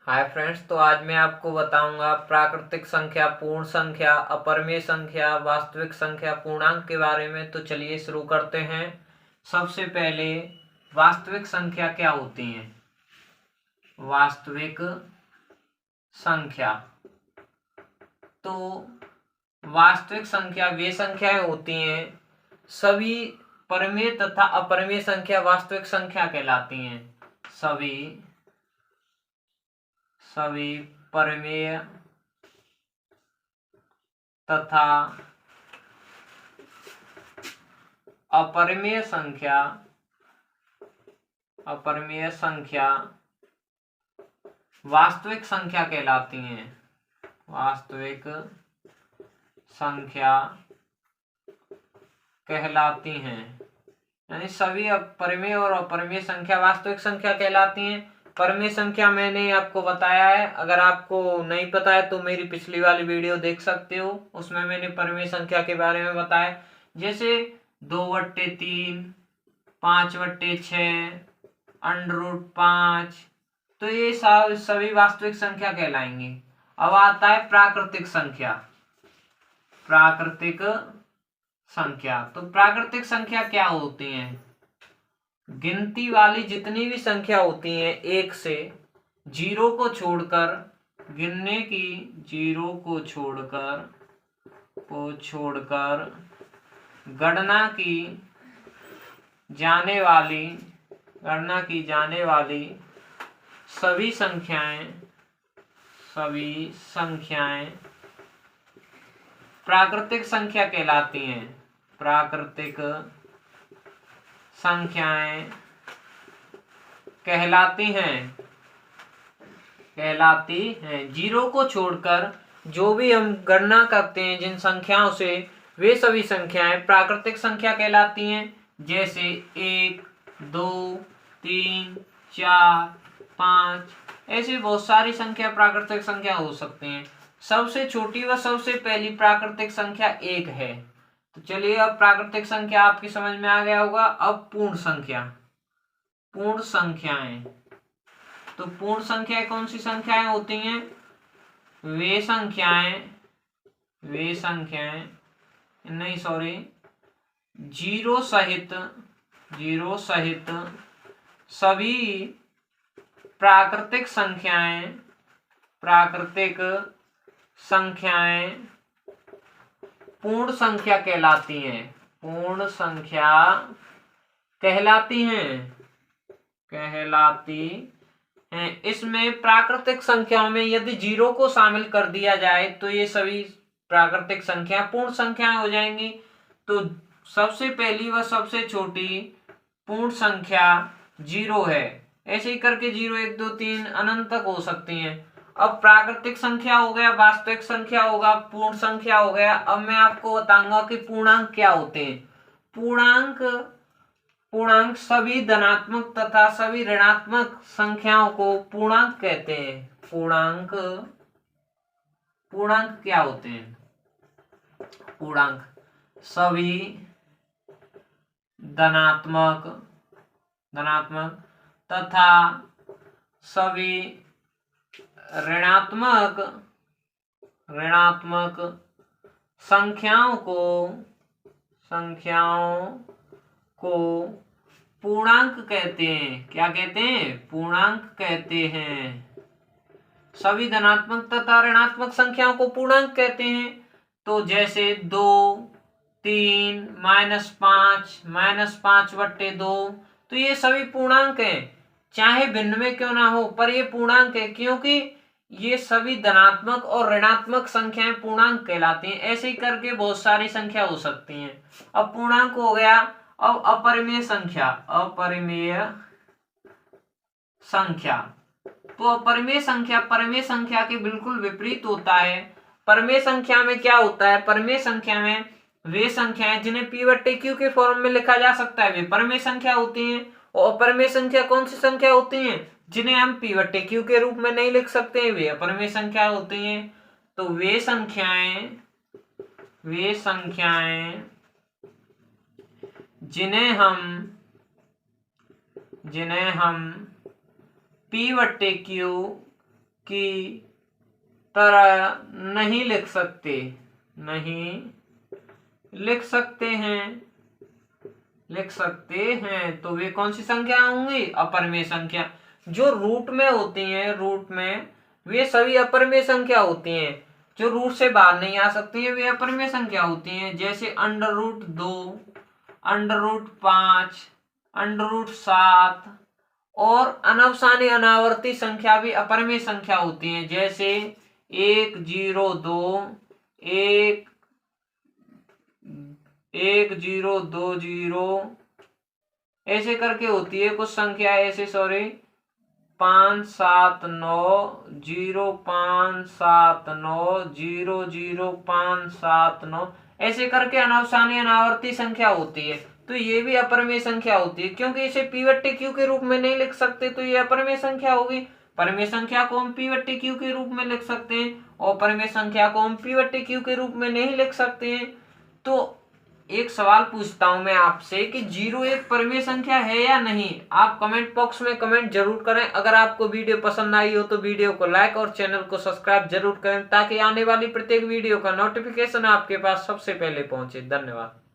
Hi friends, तो आज मैं आपको बताऊंगा प्राकृतिक संख्या, पूर्ण संख्या, अपरिमेय संख्या, वास्तविक संख्या, पूर्णांक के बारे में। तो चलिए शुरू करते हैं। सबसे पहले वास्तविक संख्या क्या होती हैं। वास्तविक संख्या, तो वास्तविक संख्या वे संख्याएं होती हैं, सभी परिमेय तथा अपरिमेय संख्या वास्तविक संख्या कहलाती हैं। सभी परिमेय तथा अपरिमेय संख्या वास्तविक संख्या कहलाती हैं। वास्तविक संख्या कहलाती हैं, यानी सभी परिमेय और अपरिमेय संख्या वास्तविक संख्या कहलाती हैं। परिमेय संख्या मैंने आपको बताया है, अगर आपको नहीं पता है तो मेरी पिछली वाली वीडियो देख सकते हो, उसमें मैंने परिमेय संख्या के बारे में बताया। जैसे 2/3, 5/6, √5, तो ये सभी वास्तविक संख्या कहलाएंगे। अब आता है प्राकृतिक संख्या। तो प्राकृतिक संख्या क्या होती हैं। गिनती वाली जितनी भी संख्या होती हैं, एक से जीरो को छोड़कर गिनने की, जीरो को छोड़कर गणना की जाने वाली सभी संख्याएं प्राकृतिक संख्या कहलाती हैं। प्राकृतिक संख्याएं कहलाती हैं। जीरो को छोड़कर जो भी हम गणना करते हैं जिन संख्याओं से, वे सभी संख्याएं प्राकृतिक संख्या कहलाती हैं। जैसे 1, 2, 3, 4, 5, ऐसी बहुत सारी संख्या प्राकृतिक संख्या हो सकती हैं। सबसे छोटी व सबसे पहली प्राकृतिक संख्या 1 है। तो चलिए, अब प्राकृतिक संख्या आपकी समझ में आ गया होगा। अब पूर्ण संख्याएं, तो पूर्ण संख्याएं कौन सी संख्याएं होती हैं। वे संख्याएं जीरो सहित सभी प्राकृतिक संख्याएं पूर्ण संख्या कहलाती हैं। इसमें प्राकृतिक संख्याओं में यदि जीरो को शामिल कर दिया जाए तो ये सभी प्राकृतिक संख्या पूर्ण संख्याएं हो जाएंगी। तो सबसे पहली व सबसे छोटी पूर्ण संख्या जीरो है। ऐसे ही करके 0, 1, 2, 3 अनंत तक हो सकती हैं। अब प्राकृतिक संख्या हो गया, वास्तविक संख्या होगा, पूर्ण संख्या हो गया। अब मैं आपको बताऊंगा कि पूर्णांक क्या होते हैं। पूर्णांक सभी धनात्मक तथा सभी ऋणात्मक संख्याओं को पूर्णांक कहते हैं। पूर्णांक क्या होते हैं। पूर्णांक सभी धनात्मक तथा सभी ऋणात्मक संख्याओं को पूर्णांक कहते हैं। क्या कहते हैं। पूर्णांक कहते हैं। सभी धनात्मक तथा ऋणात्मक संख्याओं को पूर्णांक कहते हैं। तो जैसे 2, 3, -5, -5/2, तो ये सभी पूर्णांक हैं, चाहे भिन्न में क्यों ना हो, पर ये पूर्णांक है, क्योंकि ये सभी धनात्मक और ऋणात्मक संख्याएं पूर्णांक कहलाती हैं। ऐसे ही करके बहुत सारी संख्या हो सकती हैं। अब पूर्णांक हो गया। अब अपरिमेय संख्या, तो अपरिमेय संख्या के बिल्कुल विपरीत होता है। परिमेय संख्या में क्या होता है। परिमेय संख्या में वे संख्याएं जिन्हें P/Q के फॉर्म में लिखा जा सकता है, वे परिमेय संख्या होती हैं। और अपरिमेय संख्या कौन सी संख्या होती हैं, जिन्हें हम P/Q के रूप में नहीं लिख सकते हैं, वे अपरिमेय संख्या होती हैं। तो वे संख्याएं जिन्हें हम P/Q की तरह नहीं लिख सकते, नहीं लिख सकते हैं। तो वे कौन सी संख्या होंगी? अपरिमेय संख्या। जो रूट में होती हैं, रूट में वे सभी अपरिमेय संख्या होती हैं। जो रूट से बाहर नहीं आ सकती हैं वे अपरिमेय संख्या होती हैं। जैसे √2, √5, √7 और अनवसानी अनावर्ती संख्या भी अपरिमेय संख्या होती हैं। जैसे 1, 0, 2, 1, 0, 2, 0 ऐसे करके होती है कुछ संख्या ऐसे, 5, 7, 9, 0, 5, 7, 9, 0, 0, 5, 7, 9 ऐसे करके अनवसानी अनावर्ती संख्या होती है। तो ये भी अपरिमेय संख्या होती है, क्योंकि इसे p/q के रूप में नहीं लिख सकते तो ये अपरिमेय संख्या होगी। परिमेय संख्या को हम p/q के रूप में लिख सकते हैं और परिमेय संख्या को हम p/q के रूप में नहीं लिख सकते हैं। तो एक सवाल पूछता हूं मैं आपसे कि 0 एक परिमेय संख्या है या नहीं? आप कमेंट बॉक्स में कमेंट जरूर करें। अगर आपको वीडियो पसंद आई हो तो वीडियो को लाइक और चैनल को सब्सक्राइब जरूर करें, ताकि आने वाली प्रत्येक वीडियो का नोटिफिकेशन आपके पास सबसे पहले पहुंचे। धन्यवाद।